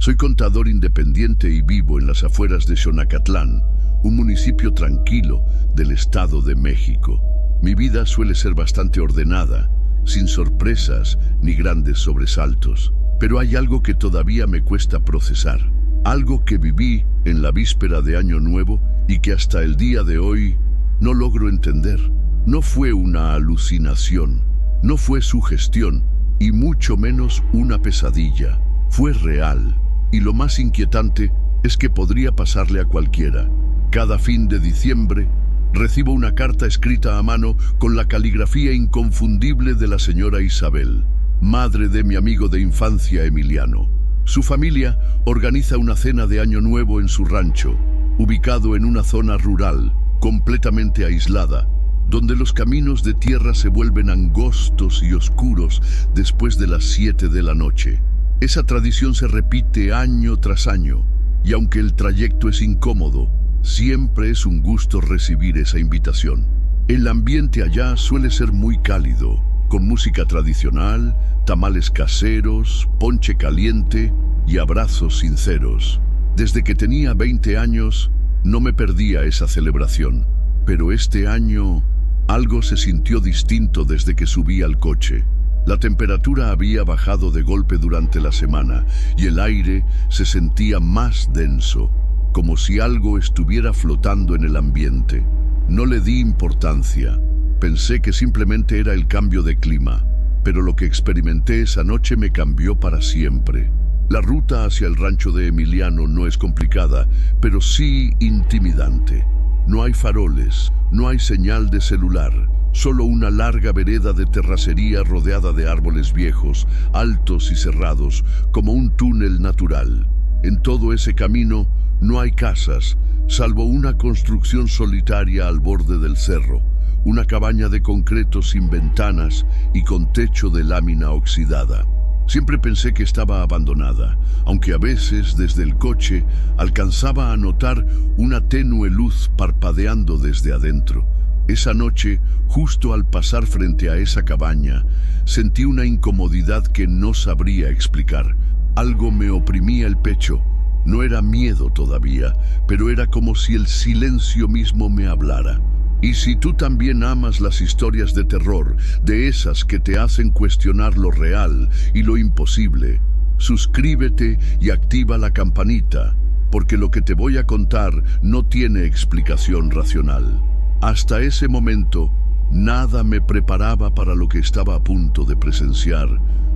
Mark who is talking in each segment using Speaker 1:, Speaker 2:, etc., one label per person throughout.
Speaker 1: Soy contador independiente y vivo en las afueras de Xonacatlán, un municipio tranquilo del Estado de México. Mi vida suele ser bastante ordenada, sin sorpresas ni grandes sobresaltos. Pero hay algo que todavía me cuesta procesar. Algo que viví en la víspera de Año Nuevo y que hasta el día de hoy no logro entender. No fue una alucinación, no fue sugestión y mucho menos una pesadilla. Fue real. Y lo más inquietante es que podría pasarle a cualquiera. Cada fin de diciembre recibo una carta escrita a mano con la caligrafía inconfundible de la señora Isabel, madre de mi amigo de infancia Emiliano. Su familia organiza una cena de Año Nuevo en su rancho, ubicado en una zona rural, completamente aislada, donde los caminos de tierra se vuelven angostos y oscuros después de las 7 de la noche. Esa tradición se repite año tras año, y aunque el trayecto es incómodo, siempre es un gusto recibir esa invitación. El ambiente allá suele ser muy cálido, con música tradicional, tamales caseros, ponche caliente y abrazos sinceros. Desde que tenía 20 años, no me perdía esa celebración, pero este año algo se sintió distinto desde que subí al coche. La temperatura había bajado de golpe durante la semana y el aire se sentía más denso, como si algo estuviera flotando en el ambiente. No le di importancia. Pensé que simplemente era el cambio de clima, pero lo que experimenté esa noche me cambió para siempre. La ruta hacia el rancho de Emiliano no es complicada, pero sí intimidante. No hay faroles, no hay señal de celular. Solo una larga vereda de terracería rodeada de árboles viejos, altos y cerrados, como un túnel natural. En todo ese camino no hay casas, salvo una construcción solitaria al borde del cerro, una cabaña de concreto sin ventanas y con techo de lámina oxidada. Siempre pensé que estaba abandonada, aunque a veces desde el coche alcanzaba a notar una tenue luz parpadeando desde adentro. Esa noche, justo al pasar frente a esa cabaña, sentí una incomodidad que no sabría explicar. Algo me oprimía el pecho. No era miedo todavía, pero era como si el silencio mismo me hablara. Y si tú también amas las historias de terror, de esas que te hacen cuestionar lo real y lo imposible, suscríbete y activa la campanita, porque lo que te voy a contar no tiene explicación racional. Hasta ese momento, nada me preparaba para lo que estaba a punto de presenciar,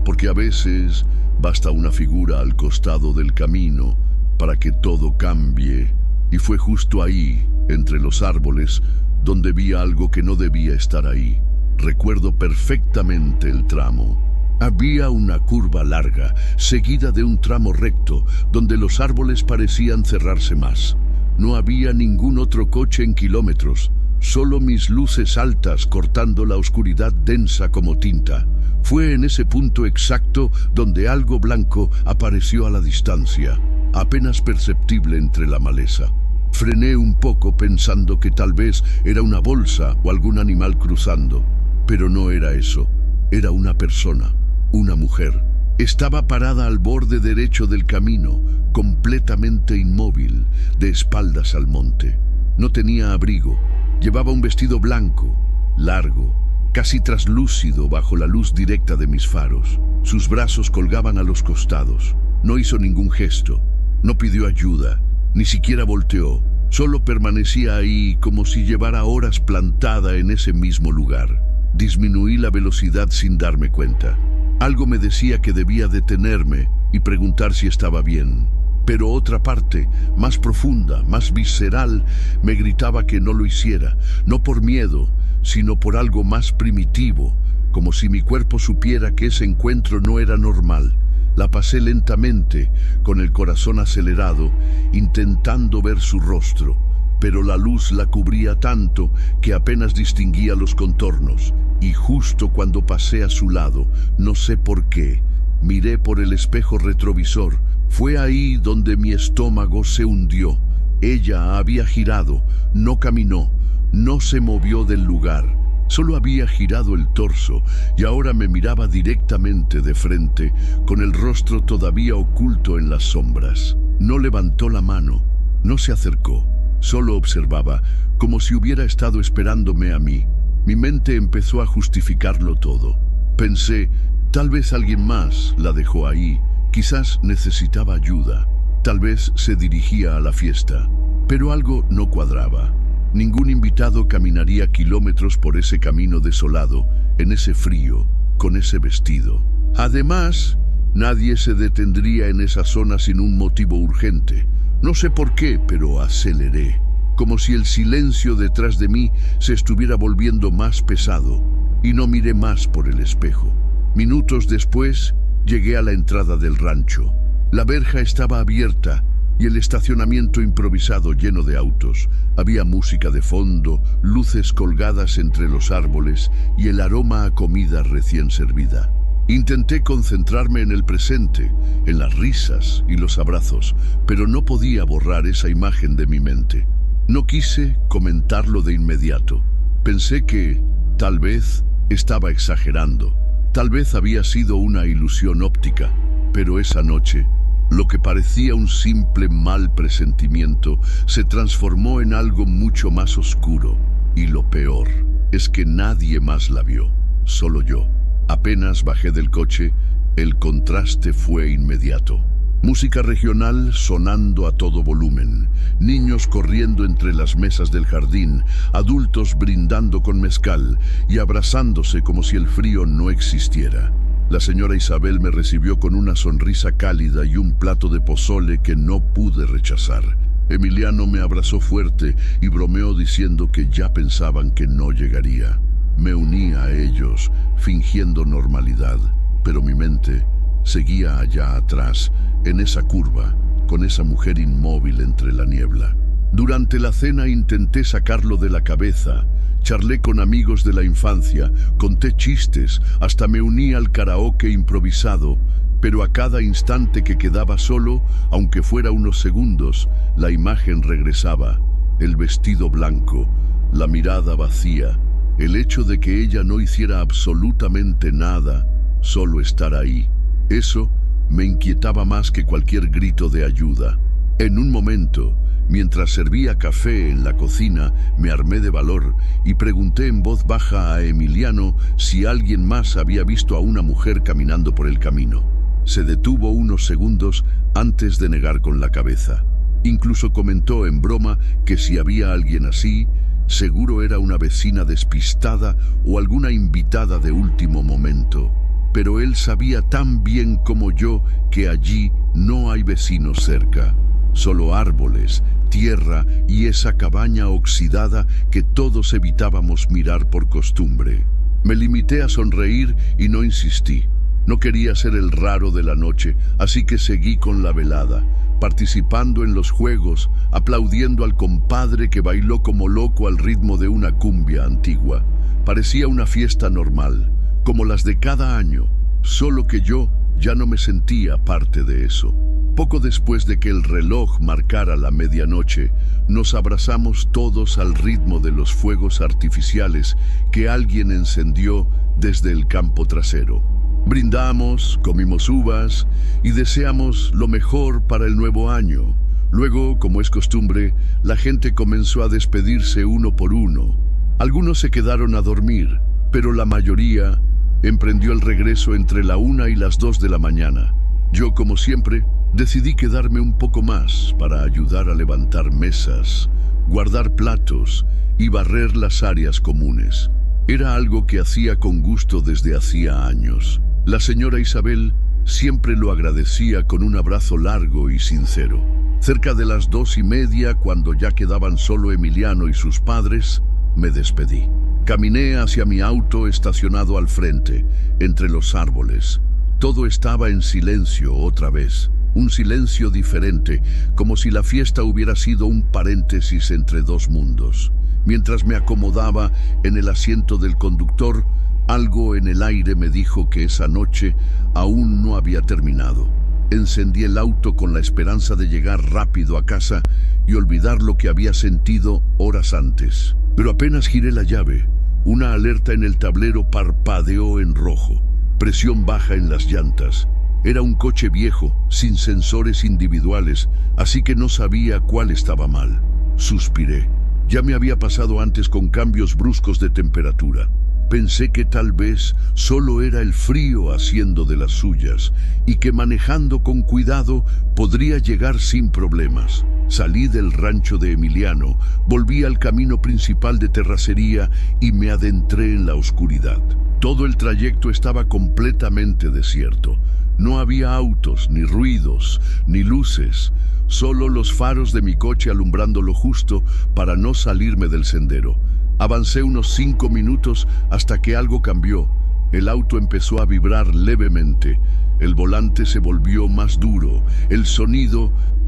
Speaker 1: porque a veces basta una figura al costado del camino para que todo cambie. Y fue justo ahí, entre los árboles, donde vi algo que no debía estar ahí. Recuerdo perfectamente el tramo. Había una curva larga, seguida de un tramo recto, donde los árboles parecían cerrarse más. No había ningún otro coche en kilómetros. Solo mis luces altas cortando la oscuridad densa como tinta. Fue en ese punto exacto donde algo blanco apareció a la distancia, apenas perceptible entre la maleza. Frené un poco pensando que tal vez era una bolsa o algún animal cruzando, pero no era eso. Era una persona, una mujer. Estaba parada al borde derecho del camino, completamente inmóvil, de espaldas al monte. No tenía abrigo. Llevaba un vestido blanco, largo, casi traslúcido bajo la luz directa de mis faros. Sus brazos colgaban a los costados. No hizo ningún gesto, no pidió ayuda, ni siquiera volteó. Solo permanecía ahí como si llevara horas plantada en ese mismo lugar. Disminuí la velocidad sin darme cuenta. Algo me decía que debía detenerme y preguntar si estaba bien. Pero otra parte, más profunda, más visceral, me gritaba que no lo hiciera, no por miedo, sino por algo más primitivo, como si mi cuerpo supiera que ese encuentro no era normal. La pasé lentamente, con el corazón acelerado, intentando ver su rostro, pero la luz la cubría tanto que apenas distinguía los contornos, y justo cuando pasé a su lado, no sé por qué, miré por el espejo retrovisor. Fue ahí donde mi estómago se hundió. Ella había girado, no caminó, no se movió del lugar. Solo había girado el torso y ahora me miraba directamente de frente, con el rostro todavía oculto en las sombras. No levantó la mano, no se acercó, solo observaba, como si hubiera estado esperándome a mí. Mi mente empezó a justificarlo todo. Pensé, tal vez alguien más la dejó ahí, quizás necesitaba ayuda, tal vez se dirigía a la fiesta, pero algo no cuadraba. Ningún invitado caminaría kilómetros por ese camino desolado, en ese frío, con ese vestido. Además, nadie se detendría en esa zona sin un motivo urgente. No sé por qué, pero aceleré, como si el silencio detrás de mí se estuviera volviendo más pesado, y no miré más por el espejo. Minutos después, llegué a la entrada del rancho. La verja estaba abierta y el estacionamiento improvisado lleno de autos. Había música de fondo, luces colgadas entre los árboles y el aroma a comida recién servida. Intenté concentrarme en el presente, en las risas y los abrazos, pero no podía borrar esa imagen de mi mente. No quise comentarlo de inmediato. Pensé que, tal vez, estaba exagerando. Tal vez había sido una ilusión óptica, pero esa noche, lo que parecía un simple mal presentimiento se transformó en algo mucho más oscuro. Y lo peor es que nadie más la vio, solo yo. Apenas bajé del coche, el contraste fue inmediato. Música regional sonando a todo volumen, niños corriendo entre las mesas del jardín, adultos brindando con mezcal y abrazándose como si el frío no existiera. La señora Isabel me recibió con una sonrisa cálida y un plato de pozole que no pude rechazar. Emiliano me abrazó fuerte y bromeó diciendo que ya pensaban que no llegaría. Me uní a ellos, fingiendo normalidad, pero mi mente seguía allá atrás, en esa curva, con esa mujer inmóvil entre la niebla. Durante la cena intenté sacarlo de la cabeza. Charlé con amigos de la infancia, conté chistes, hasta me uní al karaoke improvisado, pero a cada instante que quedaba solo, aunque fuera unos segundos, la imagen regresaba, el vestido blanco, la mirada vacía, el hecho de que ella no hiciera absolutamente nada, solo estar ahí. Eso me inquietaba más que cualquier grito de ayuda. En un momento, mientras servía café en la cocina, me armé de valor y pregunté en voz baja a Emiliano si alguien más había visto a una mujer caminando por el camino. Se detuvo unos segundos antes de negar con la cabeza. Incluso comentó en broma que si había alguien así, seguro era una vecina despistada o alguna invitada de último momento. Pero él sabía tan bien como yo que allí no hay vecinos cerca. Solo árboles, tierra y esa cabaña oxidada que todos evitábamos mirar por costumbre. Me limité a sonreír y no insistí. No quería ser el raro de la noche, así que seguí con la velada, participando en los juegos, aplaudiendo al compadre que bailó como loco al ritmo de una cumbia antigua. Parecía una fiesta normal, como las de cada año, solo que yo ya no me sentía parte de eso. Poco después de que el reloj marcara la medianoche, nos abrazamos todos al ritmo de los fuegos artificiales que alguien encendió desde el campo trasero. Brindamos, comimos uvas y deseamos lo mejor para el nuevo año. Luego, como es costumbre, la gente comenzó a despedirse uno por uno. Algunos se quedaron a dormir, pero la mayoría emprendió el regreso entre la 1 y las 2 de la mañana. Yo, como siempre, decidí quedarme un poco más para ayudar a levantar mesas, guardar platos y barrer las áreas comunes. Era algo que hacía con gusto desde hacía años. La señora Isabel siempre lo agradecía con un abrazo largo y sincero. Cerca de las 2:30, cuando ya quedaban solo Emiliano y sus padres, me despedí. Caminé hacia mi auto estacionado al frente, entre los árboles. Todo estaba en silencio otra vez, un silencio diferente, como si la fiesta hubiera sido un paréntesis entre dos mundos. Mientras me acomodaba en el asiento del conductor, algo en el aire me dijo que esa noche aún no había terminado. Encendí el auto con la esperanza de llegar rápido a casa y olvidar lo que había sentido horas antes. Pero apenas giré la llave, Una alerta en el tablero parpadeó en rojo. Presión baja en las llantas. Era un coche viejo, sin sensores individuales, así que no sabía cuál estaba mal. Suspiré. Ya me había pasado antes con cambios bruscos de temperatura. Pensé que tal vez solo era el frío haciendo de las suyas y que manejando con cuidado podría llegar sin problemas. Salí del rancho de Emiliano, volví al camino principal de terracería y me adentré en la oscuridad. Todo el trayecto estaba completamente desierto. No había autos, ni ruidos, ni luces, solo los faros de mi coche alumbrando lo justo para no salirme del sendero. Avancé unos 5 minutos hasta que algo cambió. El auto empezó a vibrar levemente. El volante se volvió más duro.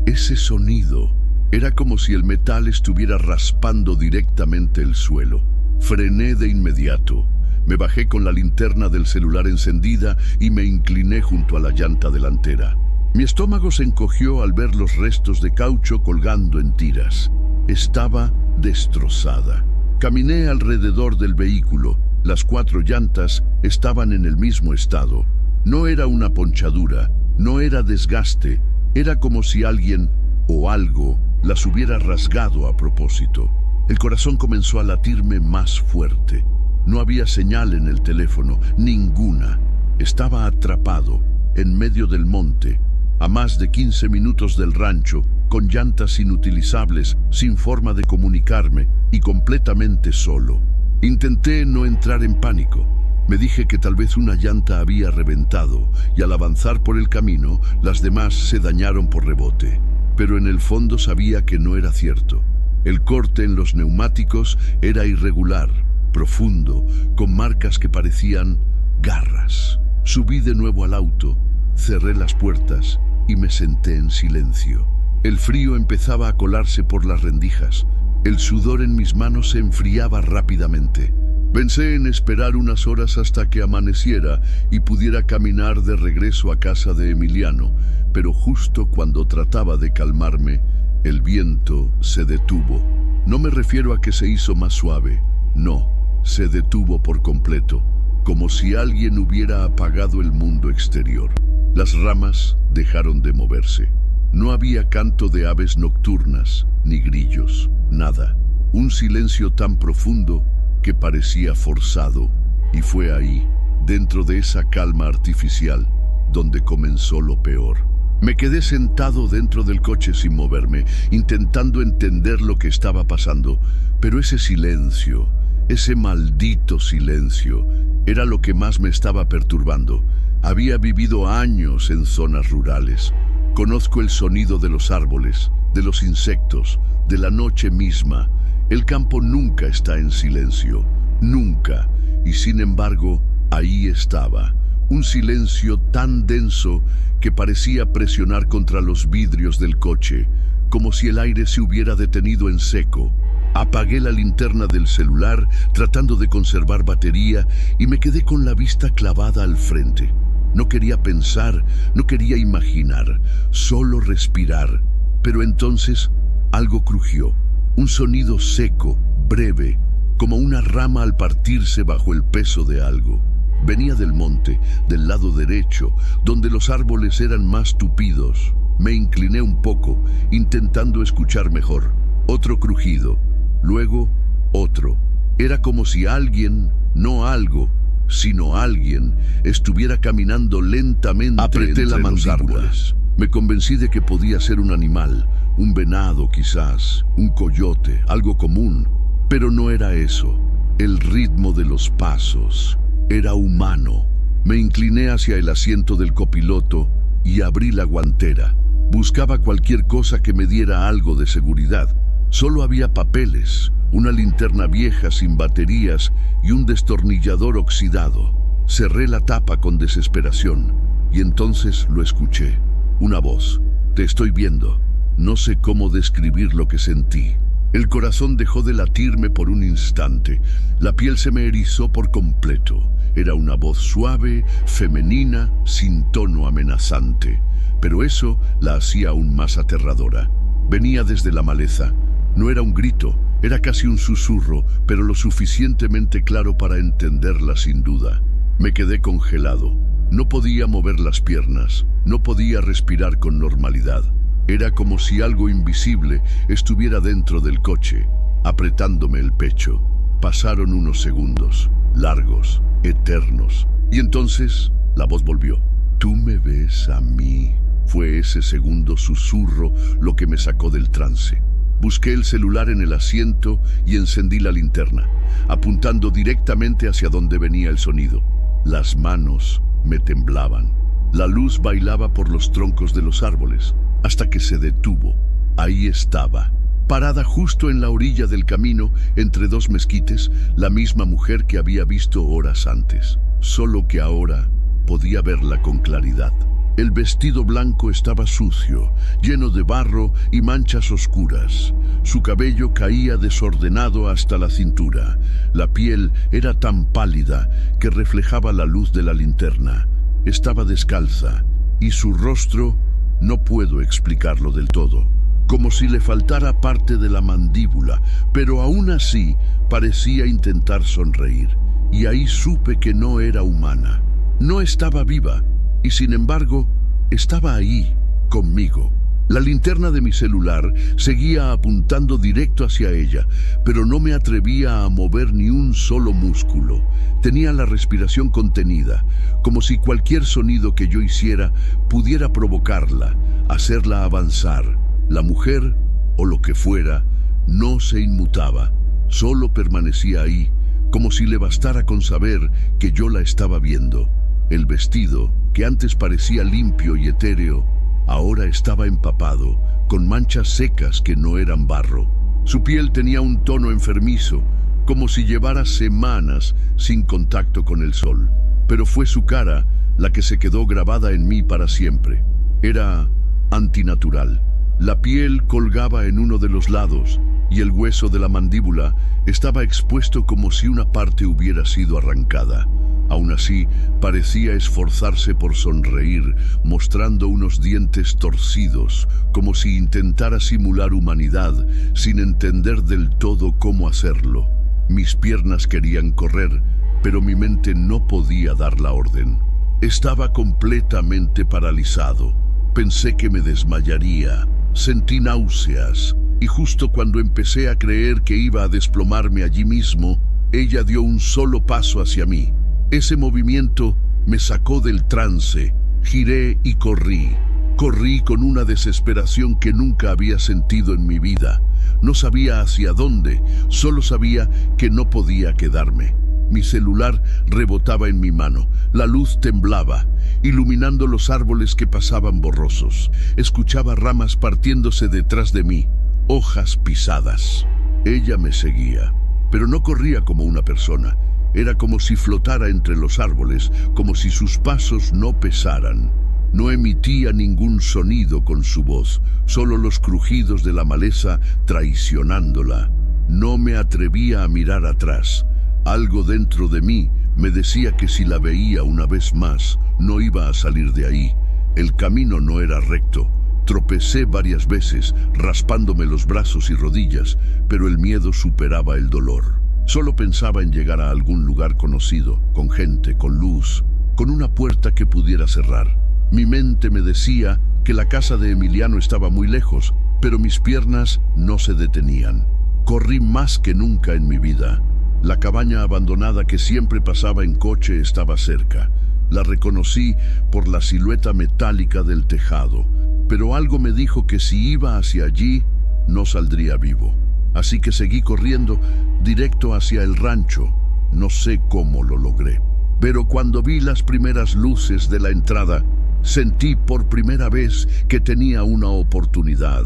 Speaker 1: Ese sonido, era como si el metal estuviera raspando directamente el suelo. Frené de inmediato. Me bajé con la linterna del celular encendida y me incliné junto a la llanta delantera. Mi estómago se encogió al ver los restos de caucho colgando en tiras. Estaba destrozada. Caminé alrededor del vehículo. Las 4 llantas estaban en el mismo estado. No era una ponchadura, no era desgaste, era como si alguien o algo las hubiera rasgado a propósito. El corazón comenzó a latirme más fuerte. No había señal en el teléfono, ninguna. Estaba atrapado, en medio del monte, a más de 15 minutos del rancho, con llantas inutilizables, sin forma de comunicarme y completamente solo. Intenté no entrar en pánico. Me dije que tal vez una llanta había reventado y al avanzar por el camino, las demás se dañaron por rebote. Pero en el fondo sabía que no era cierto. El corte en los neumáticos era irregular, profundo, con marcas que parecían garras. Subí de nuevo al auto, cerré las puertas y me senté en silencio. El frío empezaba a colarse por las rendijas. El sudor en mis manos se enfriaba rápidamente. Pensé en esperar unas horas hasta que amaneciera y pudiera caminar de regreso a casa de Emiliano, pero justo cuando trataba de calmarme, el viento se detuvo. No me refiero a que se hizo más suave, no, se detuvo por completo, como si alguien hubiera apagado el mundo exterior. Las ramas dejaron de moverse. No había canto de aves nocturnas, ni grillos, nada. Un silencio tan profundo que parecía forzado, y fue ahí, dentro de esa calma artificial, donde comenzó lo peor. Me quedé sentado dentro del coche sin moverme, intentando entender lo que estaba pasando, pero ese silencio, ese maldito silencio, era lo que más me estaba perturbando. Había vivido años en zonas rurales. Conozco el sonido de los árboles, de los insectos, de la noche misma. El campo nunca está en silencio, nunca. Y sin embargo, ahí estaba, un silencio tan denso que parecía presionar contra los vidrios del coche, como si el aire se hubiera detenido en seco. Apagué la linterna del celular, tratando de conservar batería, y me quedé con la vista clavada al frente. No quería pensar, no quería imaginar, solo respirar. Pero entonces algo crujió, un sonido seco, breve, como una rama al partirse bajo el peso de algo. Venía del monte, del lado derecho, donde los árboles eran más tupidos. Me incliné un poco, intentando escuchar mejor. Otro crujido, luego otro. Era como si alguien, no algo, sino alguien, estuviera caminando lentamente. Apreté la mandíbula. Me convencí de que podía ser un animal, un venado quizás, un coyote, algo común. Pero no era eso. El ritmo de los pasos era humano. Me incliné hacia el asiento del copiloto y abrí la guantera. Buscaba cualquier cosa que me diera algo de seguridad. Solo había papeles, una linterna vieja sin baterías y un destornillador oxidado. Cerré la tapa con desesperación y entonces lo escuché. Una voz. Te estoy viendo. No sé cómo describir lo que sentí. El corazón dejó de latirme por un instante. La piel se me erizó por completo. Era una voz suave, femenina, sin tono amenazante. Pero eso la hacía aún más aterradora. Venía desde la maleza. No era un grito, Era casi un susurro, pero lo suficientemente claro para entenderla sin duda. Me quedé congelado. No podía mover las piernas, no podía respirar con normalidad. Era como si algo invisible estuviera dentro del coche, apretándome el pecho. Pasaron unos segundos, largos, eternos. Y entonces la voz volvió. «Tú me ves a mí». Fue ese segundo susurro lo que me sacó del trance. Busqué el celular en el asiento y encendí la linterna, apuntando directamente hacia donde venía el sonido. Las manos me temblaban. La luz bailaba por los troncos de los árboles, hasta que se detuvo. Ahí estaba, parada justo en la orilla del camino, entre dos mezquites, la misma mujer que había visto horas antes, solo que ahora podía verla con claridad. El vestido blanco estaba sucio, lleno de barro y manchas oscuras. Su cabello caía desordenado hasta la cintura. La piel era tan pálida que reflejaba la luz de la linterna. Estaba descalza y su rostro, no puedo explicarlo del todo, como si le faltara parte de la mandíbula, pero aún así parecía intentar sonreír. Y ahí supe que no era humana. No estaba viva, y sin embargo, estaba ahí, conmigo. La linterna de mi celular seguía apuntando directo hacia ella, pero no me atrevía a mover ni un solo músculo. Tenía la respiración contenida, como si cualquier sonido que yo hiciera pudiera provocarla, hacerla avanzar. La mujer, o lo que fuera, no se inmutaba, solo permanecía ahí, como si le bastara con saber que yo la estaba viendo. El vestido, que antes parecía limpio y etéreo, ahora estaba empapado, con manchas secas que no eran barro. Su piel tenía un tono enfermizo, como si llevara semanas sin contacto con el sol. Pero fue su cara la que se quedó grabada en mí para siempre. Era antinatural. La piel colgaba en uno de los lados y el hueso de la mandíbula estaba expuesto como si una parte hubiera sido arrancada. Aún así, parecía esforzarse por sonreír, mostrando unos dientes torcidos, como si intentara simular humanidad, sin entender del todo cómo hacerlo. Mis piernas querían correr, pero mi mente no podía dar la orden. Estaba completamente paralizado. Pensé que me desmayaría. Sentí náuseas, y justo cuando empecé a creer que iba a desplomarme allí mismo, ella dio un solo paso hacia mí. Ese movimiento me sacó del trance. Giré y corrí. Corrí con una desesperación que nunca había sentido en mi vida. No sabía hacia dónde, solo sabía que no podía quedarme. Mi celular rebotaba en mi mano. La luz temblaba, iluminando los árboles que pasaban borrosos. Escuchaba ramas partiéndose detrás de mí, hojas pisadas. Ella me seguía, pero no corría como una persona. Era como si flotara entre los árboles, como si sus pasos no pesaran. No emitía ningún sonido con su voz, solo los crujidos de la maleza traicionándola. No me atrevía a mirar atrás. Algo dentro de mí me decía que si la veía una vez más, no iba a salir de ahí. El camino no era recto. Tropecé varias veces, raspándome los brazos y rodillas, pero el miedo superaba el dolor. Solo pensaba en llegar a algún lugar conocido, con gente, con luz, con una puerta que pudiera cerrar. Mi mente me decía que la casa de Emiliano estaba muy lejos, pero mis piernas no se detenían. Corrí más que nunca en mi vida. La cabaña abandonada que siempre pasaba en coche estaba cerca. La reconocí por la silueta metálica del tejado, pero algo me dijo que si iba hacia allí, no saldría vivo. Así que seguí corriendo directo hacia el rancho. No sé cómo lo logré. Pero cuando vi las primeras luces de la entrada, sentí por primera vez que tenía una oportunidad.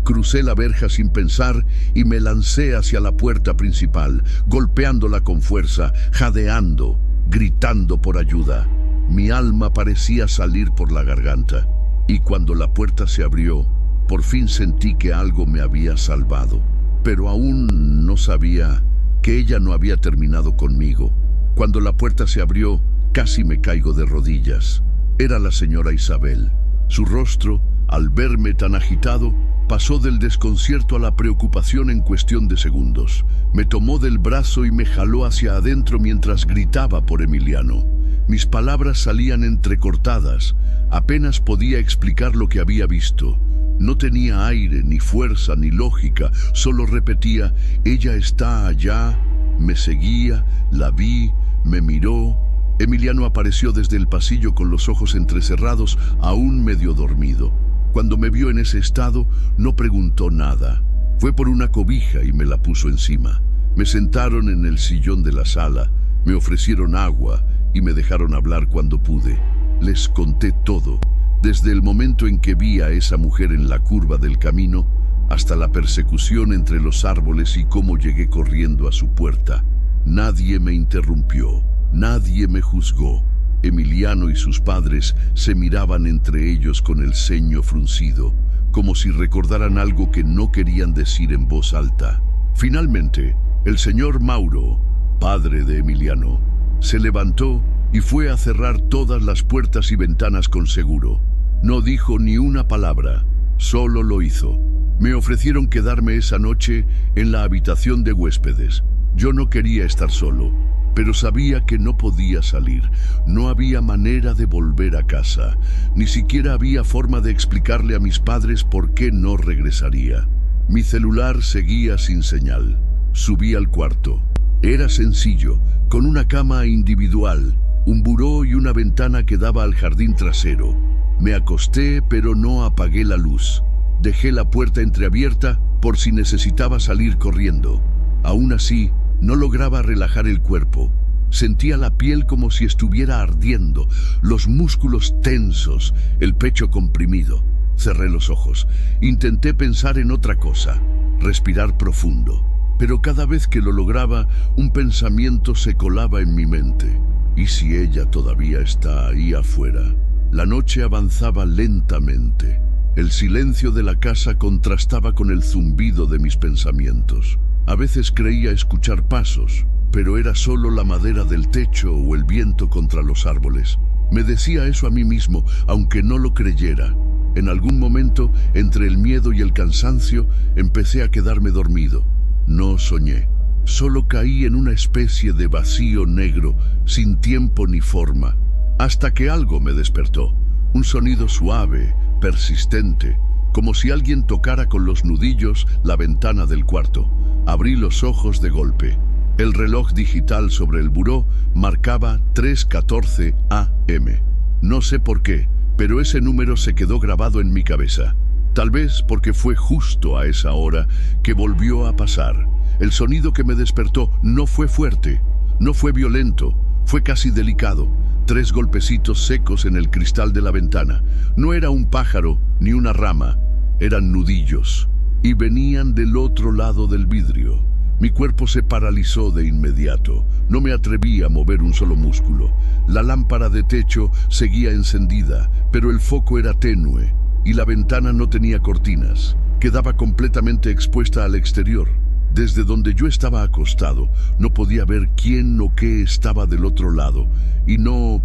Speaker 1: Crucé la verja sin pensar y me lancé hacia la puerta principal, golpeándola con fuerza, jadeando, gritando por ayuda. Mi alma parecía salir por la garganta. Y cuando la puerta se abrió, por fin sentí que algo me había salvado. Pero aún no sabía que ella no había terminado conmigo. Cuando la puerta se abrió, casi me caigo de rodillas. Era la señora Isabel. Su rostro, al verme tan agitado, Pasó del desconcierto a la preocupación en cuestión de segundos. Me tomó del brazo y me jaló hacia adentro mientras gritaba por Emiliano. Mis palabras salían entrecortadas. Apenas podía explicar lo que había visto. No tenía aire, ni fuerza, ni lógica. Solo repetía: ella está allá. Me seguía, la vi, me miró. Emiliano apareció desde el pasillo con los ojos entrecerrados, aún medio dormido. Cuando me vio en ese estado, no preguntó nada. Fue por una cobija y me la puso encima. Me sentaron en el sillón de la sala, me ofrecieron agua y me dejaron hablar cuando pude. Les conté todo, desde el momento en que vi a esa mujer en la curva del camino, hasta la persecución entre los árboles y cómo llegué corriendo a su puerta. Nadie me interrumpió, nadie me juzgó. Emiliano y sus padres se miraban entre ellos con el ceño fruncido, como si recordaran algo que no querían decir en voz alta. Finalmente, el señor Mauro, padre de Emiliano, se levantó y fue a cerrar todas las puertas y ventanas con seguro. No dijo ni una palabra, solo lo hizo. Me ofrecieron quedarme esa noche en la habitación de huéspedes. Yo no quería estar solo, pero sabía que no podía salir. No había manera de volver a casa. Ni siquiera había forma de explicarle a mis padres por qué no regresaría. Mi celular seguía sin señal. Subí al cuarto. Era sencillo, con una cama individual, un buró y una ventana que daba al jardín trasero. Me acosté, pero no apagué la luz. Dejé la puerta entreabierta por si necesitaba salir corriendo. Aún así, no lograba relajar el cuerpo. Sentía la piel como si estuviera ardiendo, los músculos tensos, el pecho comprimido. Cerré los ojos. Intenté pensar en otra cosa, respirar profundo. Pero cada vez que lo lograba, un pensamiento se colaba en mi mente. ¿Y si ella todavía está ahí afuera? La noche avanzaba lentamente. El silencio de la casa contrastaba con el zumbido de mis pensamientos. A veces creía escuchar pasos, pero era solo la madera del techo o el viento contra los árboles. Me decía eso a mí mismo, aunque no lo creyera. En algún momento, entre el miedo y el cansancio, empecé a quedarme dormido. No soñé, solo caí en una especie de vacío negro, sin tiempo ni forma, hasta que algo me despertó. Un sonido suave, persistente, como si alguien tocara con los nudillos la ventana del cuarto. Abrí los ojos de golpe. El reloj digital sobre el buró marcaba 3:14 AM. No sé por qué, pero ese número se quedó grabado en mi cabeza. Tal vez porque fue justo a esa hora que volvió a pasar. El sonido que me despertó no fue fuerte, no fue violento, fue casi delicado. 3 golpecitos secos en el cristal de la ventana. No era un pájaro ni una rama, eran nudillos. Y venían del otro lado del vidrio. Mi cuerpo se paralizó de inmediato. No me atreví a mover un solo músculo. La lámpara de techo seguía encendida, pero el foco era tenue y la ventana no tenía cortinas. Quedaba completamente expuesta al exterior. Desde donde yo estaba acostado, no podía ver quién o qué estaba del otro lado, y no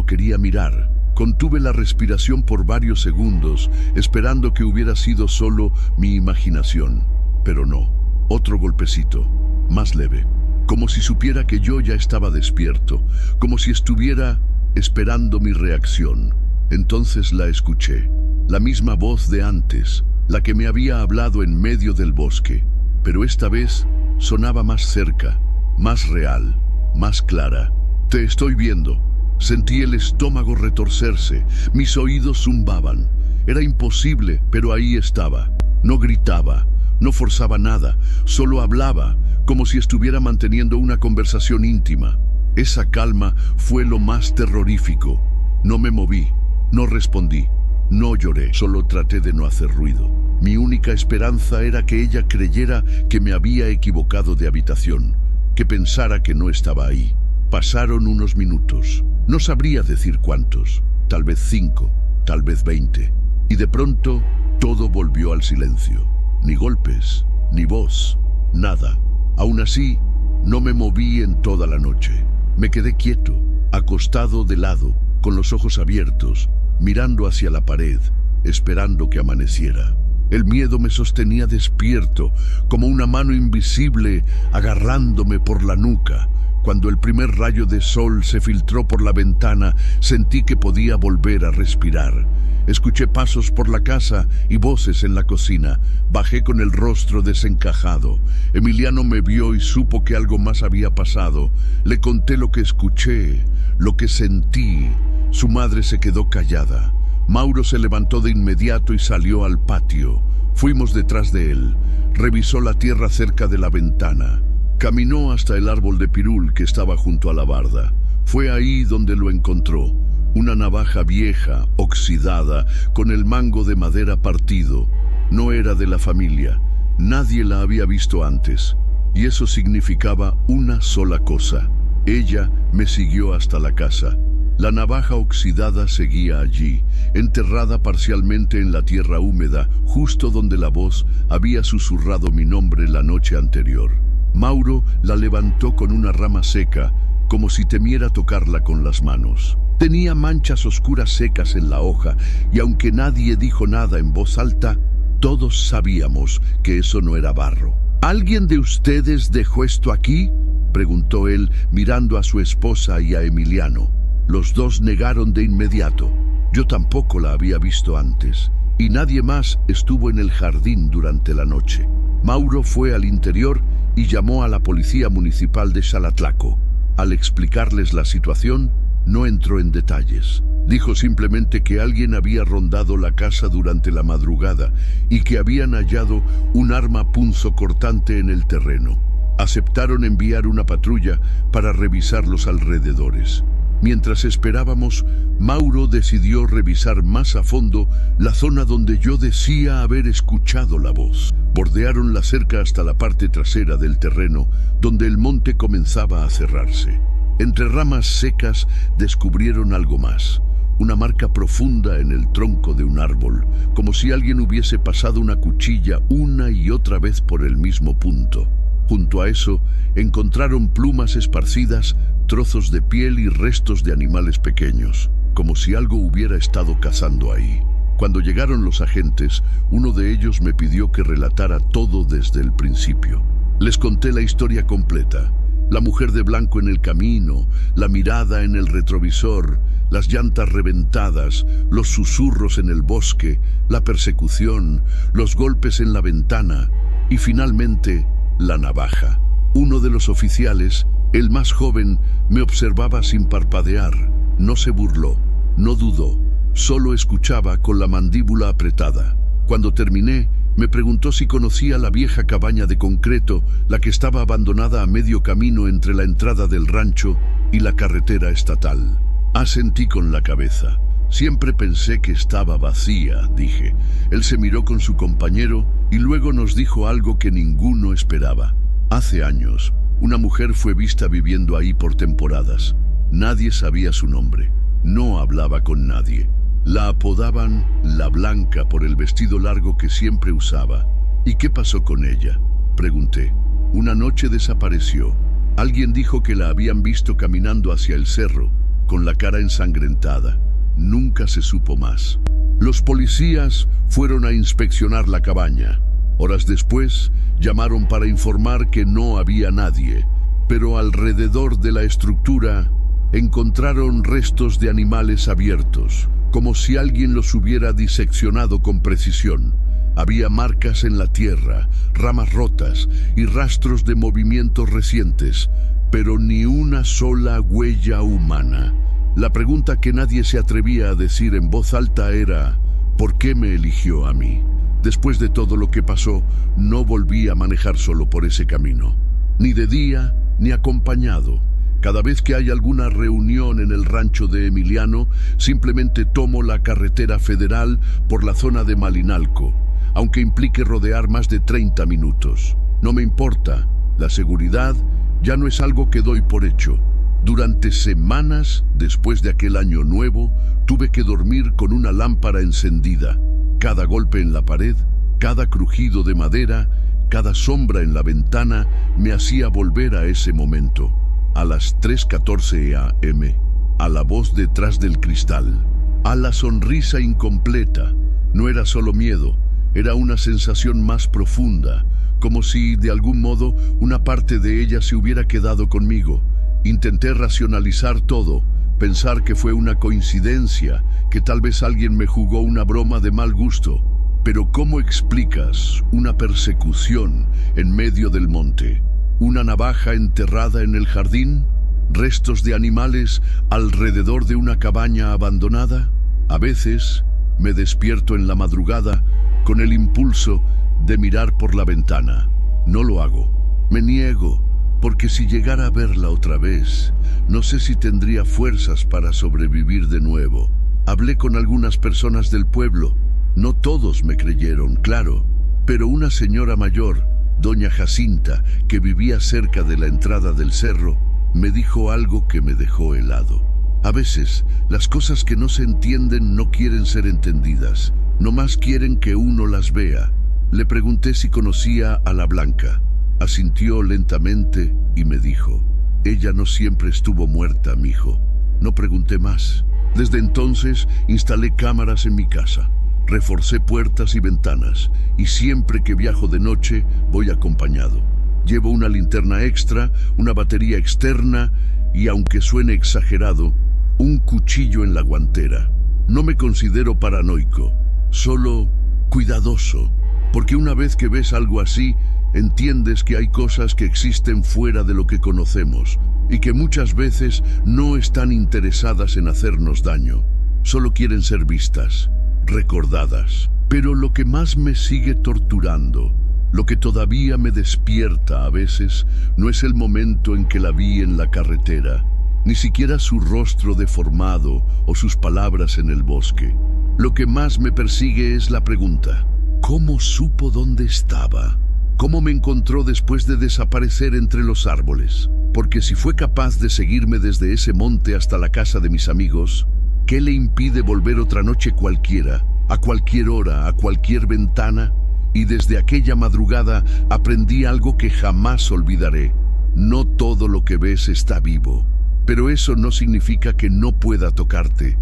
Speaker 1: quería mirar. Contuve la respiración por varios segundos, esperando que hubiera sido solo mi imaginación. Pero no. Otro golpecito, más leve, como si supiera que yo ya estaba despierto, como si estuviera esperando mi reacción. Entonces la escuché, la misma voz de antes, la que me había hablado en medio del bosque, pero esta vez sonaba más cerca, más real, más clara. Te estoy viendo. Sentí el estómago retorcerse, mis oídos zumbaban. Era imposible, pero ahí estaba. No gritaba, no forzaba nada, solo hablaba, como si estuviera manteniendo una conversación íntima. Esa calma fue lo más terrorífico. No me moví, no respondí, no lloré, solo traté de no hacer ruido. Mi única esperanza era que ella creyera que me había equivocado de habitación, que pensara que no estaba ahí. Pasaron unos minutos, no sabría decir cuántos, tal vez 5, tal vez 20, y de pronto todo volvió al silencio. Ni golpes, ni voz, nada. Aún así, no me moví en toda la noche. Me quedé quieto, acostado de lado, con los ojos abiertos, mirando hacia la pared, esperando que amaneciera. El miedo me sostenía despierto, como una mano invisible agarrándome por la nuca. Cuando el primer rayo de sol se filtró por la ventana, sentí que podía volver a respirar. Escuché pasos por la casa y voces en la cocina. Bajé con el rostro desencajado. Emiliano me vio y supo que algo más había pasado. Le conté lo que escuché, lo que sentí. Su madre se quedó callada. Mauro se levantó de inmediato y salió al patio. Fuimos detrás de él. Revisó la tierra cerca de la ventana. Caminó hasta el árbol de pirul que estaba junto a la barda. Fue ahí donde lo encontró. Una navaja vieja, oxidada, con el mango de madera partido. No era de la familia. Nadie la había visto antes. Y eso significaba una sola cosa. Ella me siguió hasta la casa. La navaja oxidada seguía allí, enterrada parcialmente en la tierra húmeda, justo donde la voz había susurrado mi nombre la noche anterior. Mauro la levantó con una rama seca, como si temiera tocarla con las manos. Tenía manchas oscuras secas en la hoja, y aunque nadie dijo nada en voz alta, todos sabíamos que eso no era barro. ¿Alguien de ustedes dejó esto aquí?, preguntó él, mirando a su esposa y a Emiliano. Los dos negaron de inmediato. Yo tampoco la había visto antes, y nadie más estuvo en el jardín durante la noche. Mauro fue al interior y llamó a la policía municipal de Xalatlaco. Al explicarles la situación, no entró en detalles. Dijo simplemente que alguien había rondado la casa durante la madrugada y que habían hallado un arma punzocortante en el terreno. Aceptaron enviar una patrulla para revisar los alrededores. Mientras esperábamos, Mauro decidió revisar más a fondo la zona donde yo decía haber escuchado la voz. Bordearon la cerca hasta la parte trasera del terreno, donde el monte comenzaba a cerrarse. Entre ramas secas descubrieron algo más. Una marca profunda en el tronco de un árbol, como si alguien hubiese pasado una cuchilla una y otra vez por el mismo punto. Junto a eso, encontraron plumas esparcidas, trozos de piel y restos de animales pequeños, como si algo hubiera estado cazando ahí. Cuando llegaron los agentes, uno de ellos me pidió que relatara todo desde el principio. Les conté la historia completa. La mujer de blanco en el camino, la mirada en el retrovisor, las llantas reventadas, los susurros en el bosque, la persecución, los golpes en la ventana y finalmente la navaja. Uno de los oficiales, el más joven, me observaba sin parpadear. No se burló, no dudó, solo escuchaba con la mandíbula apretada. Cuando terminé, me preguntó si conocía la vieja cabaña de concreto, la que estaba abandonada a medio camino entre la entrada del rancho y la carretera estatal. Asentí con la cabeza. Siempre pensé que estaba vacía, dije. Él se miró con su compañero y luego nos dijo algo que ninguno esperaba. Hace años, una mujer fue vista viviendo ahí por temporadas. Nadie sabía su nombre. No hablaba con nadie. La apodaban La Blanca por el vestido largo que siempre usaba. ¿Y qué pasó con ella?, pregunté. Una noche desapareció. Alguien dijo que la habían visto caminando hacia el cerro, con la cara ensangrentada. Nunca se supo más. Los policías fueron a inspeccionar la cabaña. Horas después, llamaron para informar que no había nadie, pero alrededor de la estructura encontraron restos de animales abiertos, como si alguien los hubiera diseccionado con precisión. Había marcas en la tierra, ramas rotas y rastros de movimientos recientes, pero ni una sola huella humana. La pregunta que nadie se atrevía a decir en voz alta era: ¿por qué me eligió a mí? Después de todo lo que pasó, no volví a manejar solo por ese camino, ni de día ni acompañado. Cada vez que hay alguna reunión en el rancho de Emiliano, simplemente tomo la carretera federal por la zona de Malinalco, aunque implique rodear más de 30 minutos. No me importa, la seguridad ya no es algo que doy por hecho. Durante semanas, después de aquel año nuevo, tuve que dormir con una lámpara encendida. Cada golpe en la pared, cada crujido de madera, cada sombra en la ventana me hacía volver a ese momento. A las 3:14 a.m., a la voz detrás del cristal, a la sonrisa incompleta. No era solo miedo, Era una sensación más profunda, como si, de algún modo, una parte de ella se hubiera quedado conmigo. Intenté racionalizar todo, pensar que fue una coincidencia, que tal vez alguien me jugó una broma de mal gusto. Pero ¿cómo explicas una persecución en medio del monte? ¿Una navaja enterrada en el jardín? ¿Restos de animales alrededor de una cabaña abandonada? A veces me despierto en la madrugada con el impulso de mirar por la ventana. No lo hago. Me niego, porque si llegara a verla otra vez, no sé si tendría fuerzas para sobrevivir de nuevo. Hablé con algunas personas del pueblo. No todos me creyeron, claro, pero una señora mayor, doña Jacinta, que vivía cerca de la entrada del cerro, me dijo algo que me dejó helado. A veces, las cosas que no se entienden no quieren ser entendidas, nomás quieren que uno las vea. Le pregunté si conocía a la Blanca. Asintió lentamente y me dijo: ella no siempre estuvo muerta, mijo. No pregunté más. Desde entonces instalé cámaras en mi casa. Reforcé puertas y ventanas, y siempre que viajo de noche voy acompañado. Llevo una linterna extra, una batería externa y, aunque suene exagerado, un cuchillo en la guantera. No me considero paranoico, solo cuidadoso, porque una vez que ves algo así, entiendes que hay cosas que existen fuera de lo que conocemos y que muchas veces no están interesadas en hacernos daño, solo quieren ser vistas, recordadas. Pero lo que más me sigue torturando, lo que todavía me despierta a veces, no es el momento en que la vi en la carretera, ni siquiera su rostro deformado o sus palabras en el bosque. Lo que más me persigue es la pregunta: ¿cómo supo dónde estaba? ¿Cómo me encontró después de desaparecer entre los árboles? Porque si fue capaz de seguirme desde ese monte hasta la casa de mis amigos, ¿qué le impide volver otra noche cualquiera, a cualquier hora, a cualquier ventana? Y desde aquella madrugada aprendí algo que jamás olvidaré. No todo lo que ves está vivo, pero eso no significa que no pueda tocarte.